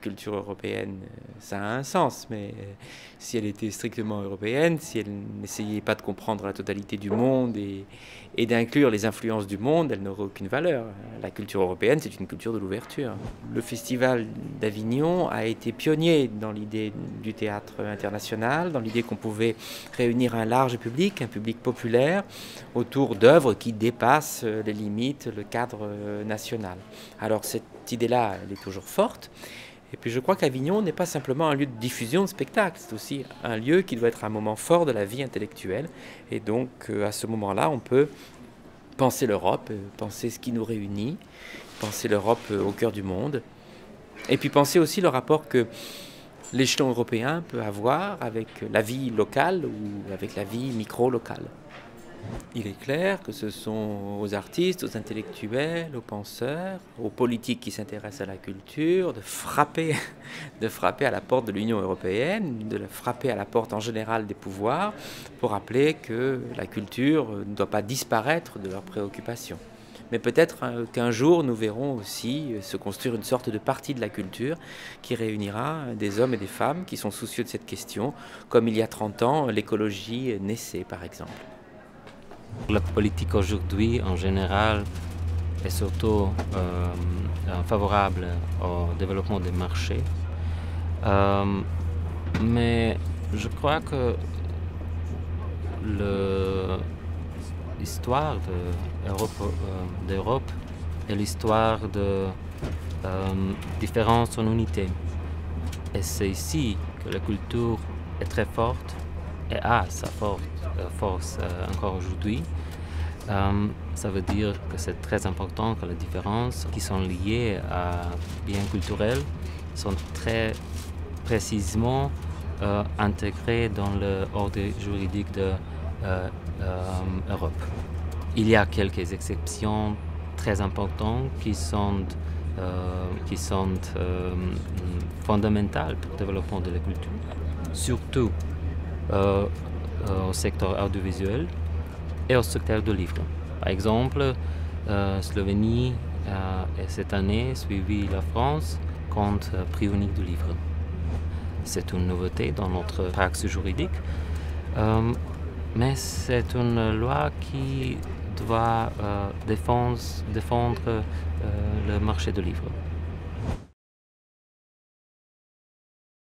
culture européenne, ça a un sens, mais si elle était strictement européenne, si elle n'essayait pas de comprendre la totalité du monde et d'inclure les influences du monde, elle n'aurait aucune valeur. La culture européenne, c'est une culture de l'ouverture. Le Festival d'Avignon a été pionnier dans l'idée du théâtre international, dans l'idée qu'on pouvait réunir un large public, un public populaire, autour d'œuvres qui dépassent les limites, le cadre national. Alors cette idée-là, elle est toujours forte. Et puis je crois qu'Avignon n'est pas simplement un lieu de diffusion de spectacles, c'est aussi un lieu qui doit être un moment fort de la vie intellectuelle. Et donc à ce moment-là, on peut penser l'Europe, penser ce qui nous réunit, penser l'Europe au cœur du monde. Et puis penser aussi le rapport que l'échelon européen peut avoir avec la vie locale ou avec la vie micro-locale. Il est clair que ce sont aux artistes, aux intellectuels, aux penseurs, aux politiques qui s'intéressent à la culture, de frapper à la porte de l'Union européenne, de frapper à la porte en général des pouvoirs, pour rappeler que la culture ne doit pas disparaître de leurs préoccupations. Mais peut-être qu'un jour, nous verrons aussi se construire une sorte de parti de la culture qui réunira des hommes et des femmes qui sont soucieux de cette question, comme il y a 30 ans, l'écologie naissait, par exemple. La politique aujourd'hui, en général, est surtout favorable au développement des marchés. Mais je crois que l'histoire d'Europe est l'histoire de différence en unité. Et c'est ici que la culture est très forte et a sa force encore aujourd'hui. Ça veut dire que c'est très important que les différences qui sont liées à biens culturels sont très précisément intégrées dans l'ordre juridique de l'Europe. Il y a quelques exceptions très importantes qui sont fondamentales pour le développement de la culture, surtout au secteur audiovisuel et au secteur du livre. Par exemple, Slovénie a cette année suivi la France contre le prix unique du livre. C'est une nouveauté dans notre praxis juridique, mais c'est une loi qui doit défendre le marché du livre.